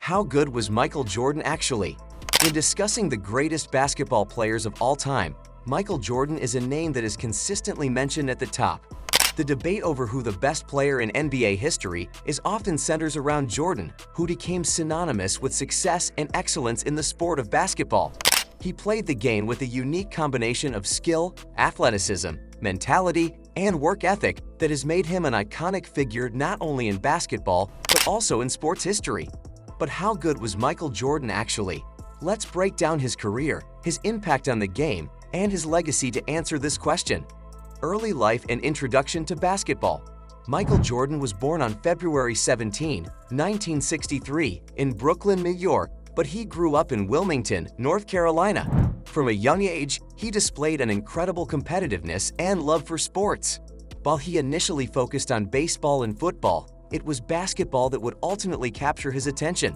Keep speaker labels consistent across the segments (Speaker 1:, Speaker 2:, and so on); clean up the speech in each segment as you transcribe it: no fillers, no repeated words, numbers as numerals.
Speaker 1: How good was Michael Jordan actually? In discussing the greatest basketball players of all time, Michael Jordan is a name that is consistently mentioned at the top. The debate over who the best player in NBA history is often centers around Jordan, who became synonymous with success and excellence in the sport of basketball. He played the game with a unique combination of skill, athleticism, mentality, and work ethic that has made him an iconic figure not only in basketball, but also in sports history. But how good was Michael Jordan actually? Let's break down his career, his impact on the game, and his legacy to answer this question. Early life and introduction to basketball. Michael Jordan was born on February 17, 1963, in Brooklyn, New York, but he grew up in Wilmington, North Carolina. From a young age, he displayed an incredible competitiveness and love for sports. While he initially focused on baseball and football, it was basketball that would ultimately capture his attention.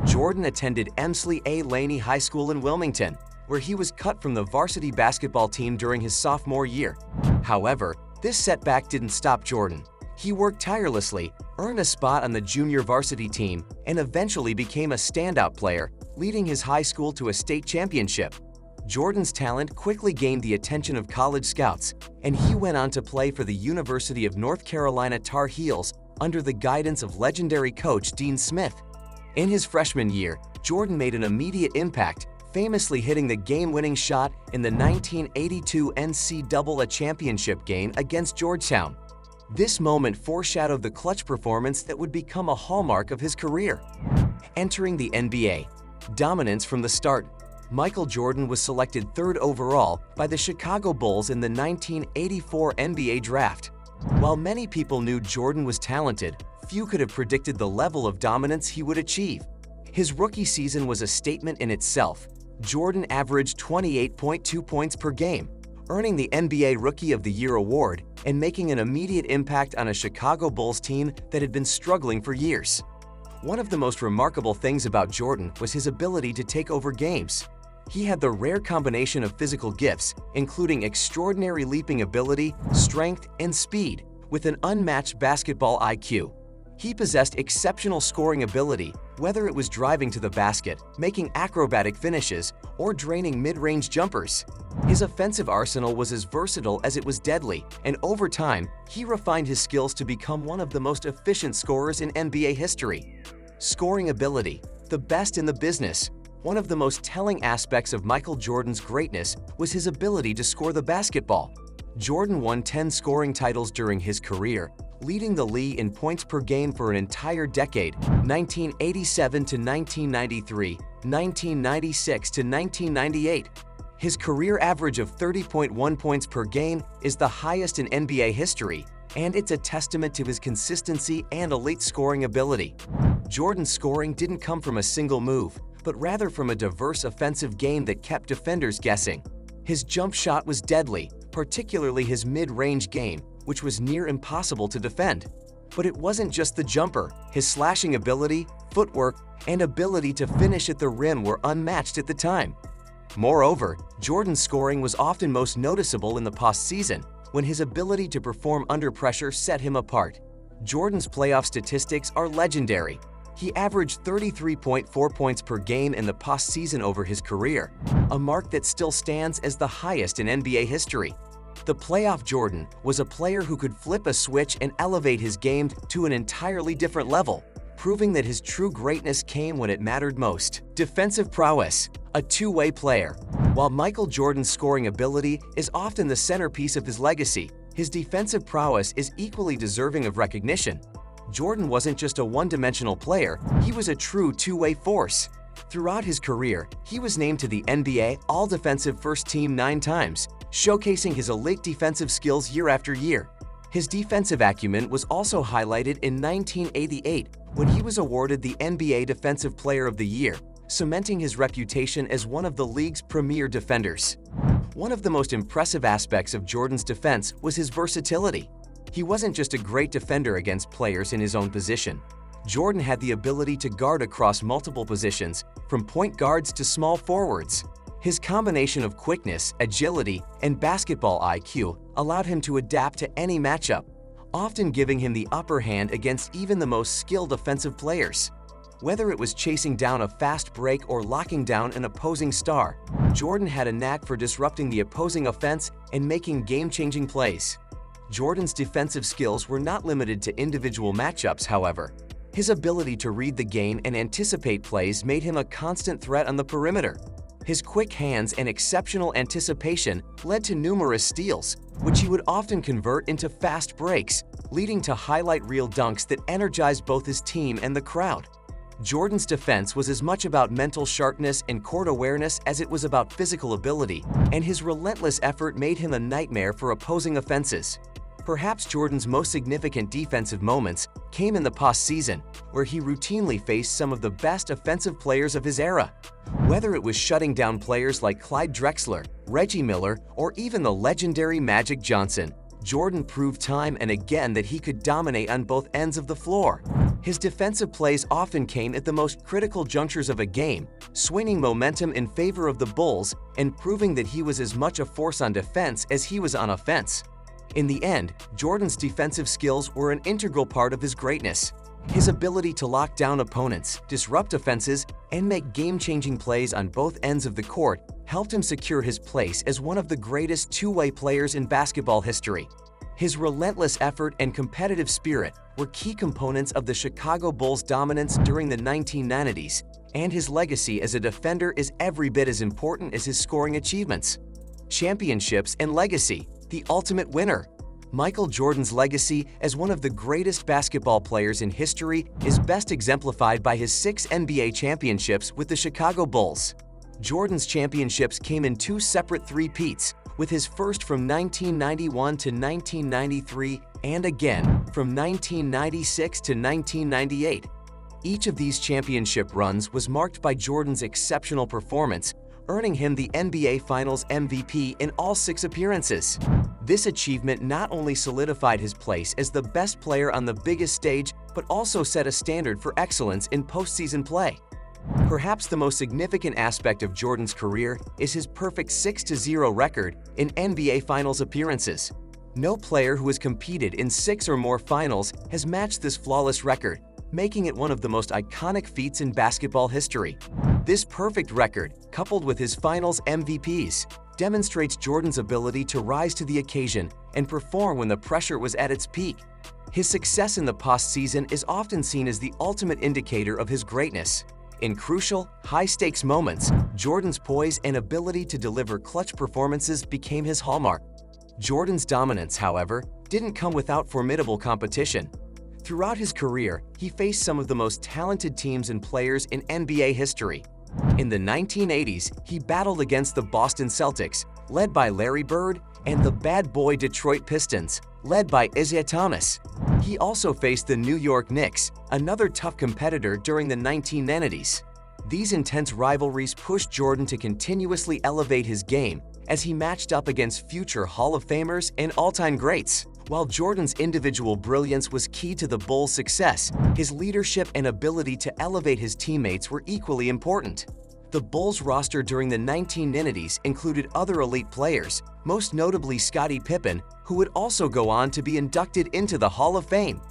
Speaker 1: Jordan attended Emsley A. Laney High School in Wilmington, where he was cut from the varsity basketball team during his sophomore year. However, this setback didn't stop Jordan. He worked tirelessly, earned a spot on the junior varsity team, and eventually became a standout player, leading his high school to a state championship. Jordan's talent quickly gained the attention of college scouts, and he went on to play for the University of North Carolina Tar Heels under the guidance of legendary coach Dean Smith. In his freshman year, Jordan made an immediate impact, famously hitting the game-winning shot in the 1982 NCAA championship game against Georgetown. This moment foreshadowed the clutch performance that would become a hallmark of his career. Entering the NBA. Dominance from the start. Michael Jordan was selected third overall by the Chicago Bulls in the 1984 NBA draft. While many people knew Jordan was talented, few could have predicted the level of dominance he would achieve. His rookie season was a statement in itself. Jordan averaged 28.2 points per game, earning the NBA Rookie of the Year award and making an immediate impact on a Chicago Bulls team that had been struggling for years. One of the most remarkable things about Jordan was his ability to take over games. He had the rare combination of physical gifts, including extraordinary leaping ability, strength, and speed, with an unmatched basketball IQ. He possessed exceptional scoring ability, whether it was driving to the basket, making acrobatic finishes, or draining mid-range jumpers. His offensive arsenal was as versatile as it was deadly, and over time, he refined his skills to become one of the most efficient scorers in NBA history. Scoring ability, the best in the business. One of the most telling aspects of Michael Jordan's greatness was his ability to score the basketball. Jordan won 10 scoring titles during his career, leading the league in points per game for an entire decade, 1987 to 1993, 1996 to 1998. His career average of 30.1 points per game is the highest in NBA history, and it's a testament to his consistency and elite scoring ability. Jordan's scoring didn't come from a single move, but rather from a diverse offensive game that kept defenders guessing. His jump shot was deadly, particularly his mid-range game, which was near impossible to defend. But it wasn't just the jumper. His slashing ability, footwork, and ability to finish at the rim were unmatched at the time. Moreover, Jordan's scoring was often most noticeable in the postseason, when his ability to perform under pressure set him apart. Jordan's playoff statistics are legendary. He averaged 33.4 points per game in the postseason over his career, a mark that still stands as the highest in NBA history. The playoff Jordan was a player who could flip a switch and elevate his game to an entirely different level, proving that his true greatness came when it mattered most. Defensive prowess, a two-way player. While Michael Jordan's scoring ability is often the centerpiece of his legacy, his defensive prowess is equally deserving of recognition. Jordan wasn't just a one-dimensional player, he was a true two-way force. Throughout his career, he was named to the NBA All-Defensive First Team 9 times, showcasing his elite defensive skills year after year. His defensive acumen was also highlighted in 1988 when he was awarded the NBA Defensive Player of the Year, cementing his reputation as one of the league's premier defenders. One of the most impressive aspects of Jordan's defense was his versatility. He wasn't just a great defender against players in his own position. Jordan had the ability to guard across multiple positions, from point guards to small forwards. His combination of quickness, agility, and basketball IQ allowed him to adapt to any matchup, often giving him the upper hand against even the most skilled offensive players. Whether it was chasing down a fast break or locking down an opposing star, Jordan had a knack for disrupting the opposing offense and making game-changing plays. Jordan's defensive skills were not limited to individual matchups, however. His ability to read the game and anticipate plays made him a constant threat on the perimeter. His quick hands and exceptional anticipation led to numerous steals, which he would often convert into fast breaks, leading to highlight reel dunks that energized both his team and the crowd. Jordan's defense was as much about mental sharpness and court awareness as it was about physical ability, and his relentless effort made him a nightmare for opposing offenses. Perhaps Jordan's most significant defensive moments came in the postseason, where he routinely faced some of the best offensive players of his era. Whether it was shutting down players like Clyde Drexler, Reggie Miller, or even the legendary Magic Johnson, Jordan proved time and again that he could dominate on both ends of the floor. His defensive plays often came at the most critical junctures of a game, swinging momentum in favor of the Bulls and proving that he was as much a force on defense as he was on offense. In the end, Jordan's defensive skills were an integral part of his greatness. His ability to lock down opponents, disrupt offenses, and make game-changing plays on both ends of the court helped him secure his place as one of the greatest two-way players in basketball history. His relentless effort and competitive spirit were key components of the Chicago Bulls' dominance during the 1990s, and his legacy as a defender is every bit as important as his scoring achievements. Championships and legacy. The ultimate winner. Michael Jordan's legacy as one of the greatest basketball players in history is best exemplified by his 6 NBA championships with the Chicago Bulls. Jordan's championships came in 2 separate three-peats, with his first from 1991 to 1993 and again from 1996 to 1998. Each of these championship runs was marked by Jordan's exceptional performance, earning him the NBA Finals MVP in all 6 appearances. This achievement not only solidified his place as the best player on the biggest stage, but also set a standard for excellence in postseason play. Perhaps the most significant aspect of Jordan's career is his perfect 6-0 record in NBA Finals appearances. No player who has competed in 6 or more finals has matched this flawless record, making it one of the most iconic feats in basketball history. This perfect record, coupled with his finals MVPs, demonstrates Jordan's ability to rise to the occasion and perform when the pressure was at its peak. His success in the postseason is often seen as the ultimate indicator of his greatness. In crucial, high-stakes moments, Jordan's poise and ability to deliver clutch performances became his hallmark. Jordan's dominance, however, didn't come without formidable competition. Throughout his career, he faced some of the most talented teams and players in NBA history. In the 1980s, he battled against the Boston Celtics, led by Larry Bird, and the bad boy Detroit Pistons, led by Isiah Thomas. He also faced the New York Knicks, another tough competitor during the 1990s. These intense rivalries pushed Jordan to continuously elevate his game as he matched up against future Hall of Famers and all-time greats. While Jordan's individual brilliance was key to the Bulls' success, his leadership and ability to elevate his teammates were equally important. The Bulls' roster during the 1990s included other elite players, most notably Scottie Pippen, who would also go on to be inducted into the Hall of Fame.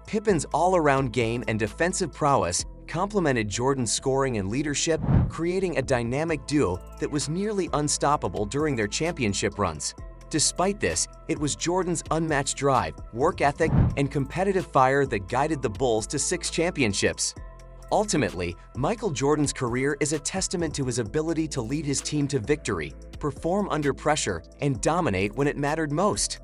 Speaker 1: Pippen's all-around game and defensive prowess complemented Jordan's scoring and leadership, creating a dynamic duo that was nearly unstoppable during their championship runs. Despite this, it was Jordan's unmatched drive, work ethic, and competitive fire that guided the Bulls to 6 championships. Ultimately, Michael Jordan's career is a testament to his ability to lead his team to victory, perform under pressure, and dominate when it mattered most.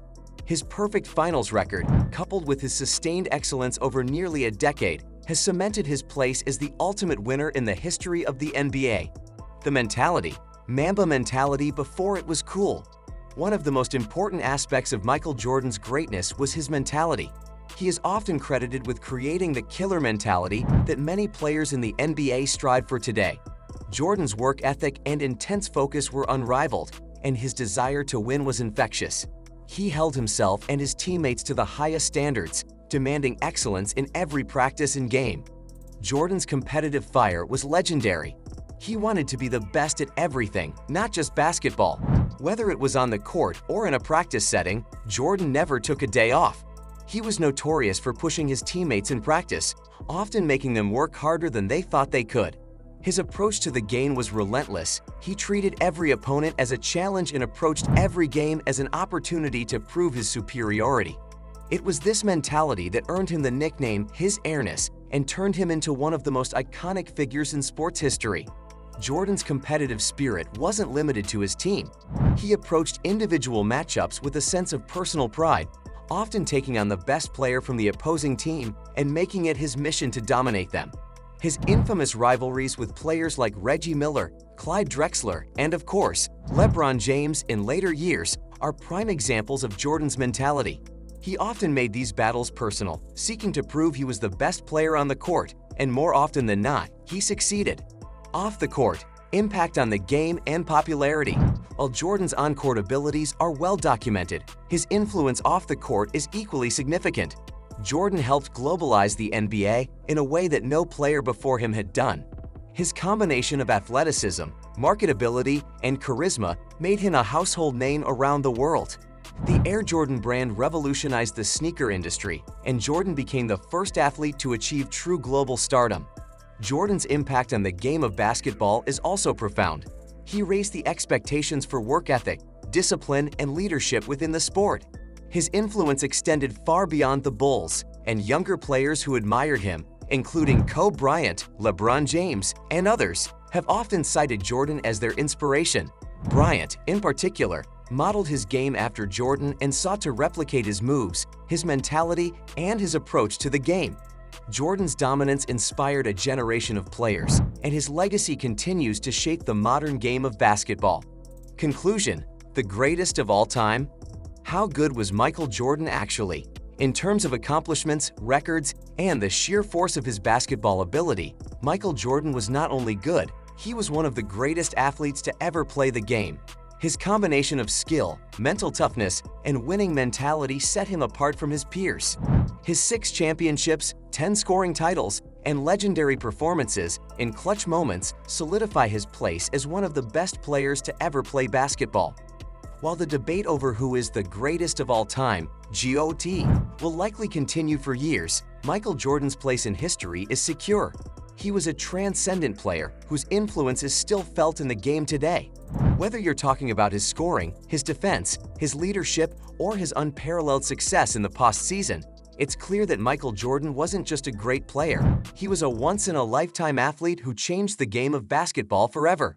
Speaker 1: His perfect finals record, coupled with his sustained excellence over nearly a decade, has cemented his place as the ultimate winner in the history of the NBA. The mentality. Mamba mentality before it was cool. One of the most important aspects of Michael Jordan's greatness was his mentality. He is often credited with creating the killer mentality that many players in the NBA strive for today. Jordan's work ethic and intense focus were unrivaled, and his desire to win was infectious. He held himself and his teammates to the highest standards, demanding excellence in every practice and game. Jordan's competitive fire was legendary. He wanted to be the best at everything, not just basketball. Whether it was on the court or in a practice setting, Jordan never took a day off. He was notorious for pushing his teammates in practice, often making them work harder than they thought they could. His approach to the game was relentless. He treated every opponent as a challenge and approached every game as an opportunity to prove his superiority. It was this mentality that earned him the nickname His Airness and turned him into one of the most iconic figures in sports history. Jordan's competitive spirit wasn't limited to his team. He approached individual matchups with a sense of personal pride, often taking on the best player from the opposing team and making it his mission to dominate them. His infamous rivalries with players like Reggie Miller, Clyde Drexler, and of course, LeBron James in later years are prime examples of Jordan's mentality. He often made these battles personal, seeking to prove he was the best player on the court, and more often than not, he succeeded. Off the court, impact on the game and popularity. While Jordan's on-court abilities are well documented, his influence off the court is equally significant. Jordan helped globalize the NBA in a way that no player before him had done. His combination of athleticism, marketability, and charisma made him a household name around the world. The Air Jordan brand revolutionized the sneaker industry, and Jordan became the first athlete to achieve true global stardom. Jordan's impact on the game of basketball is also profound. He raised the expectations for work ethic, discipline, and leadership within the sport. His influence extended far beyond the Bulls, and younger players who admired him, including Kobe Bryant, LeBron James, and others, have often cited Jordan as their inspiration. Bryant, in particular, modeled his game after Jordan and sought to replicate his moves, his mentality, and his approach to the game. Jordan's dominance inspired a generation of players, and his legacy continues to shape the modern game of basketball. Conclusion: the greatest of all time? How good was Michael Jordan actually? In terms of accomplishments, records, and the sheer force of his basketball ability, Michael Jordan was not only good, he was one of the greatest athletes to ever play the game. His combination of skill, mental toughness, and winning mentality set him apart from his peers. His 6 championships, 10 scoring titles, and legendary performances in clutch moments solidify his place as one of the best players to ever play basketball. While the debate over who is the greatest of all time, GOAT, will likely continue for years, Michael Jordan's place in history is secure. He was a transcendent player whose influence is still felt in the game today. Whether you're talking about his scoring, his defense, his leadership, or his unparalleled success in the postseason, it's clear that Michael Jordan wasn't just a great player. He was a once-in-a-lifetime athlete who changed the game of basketball forever.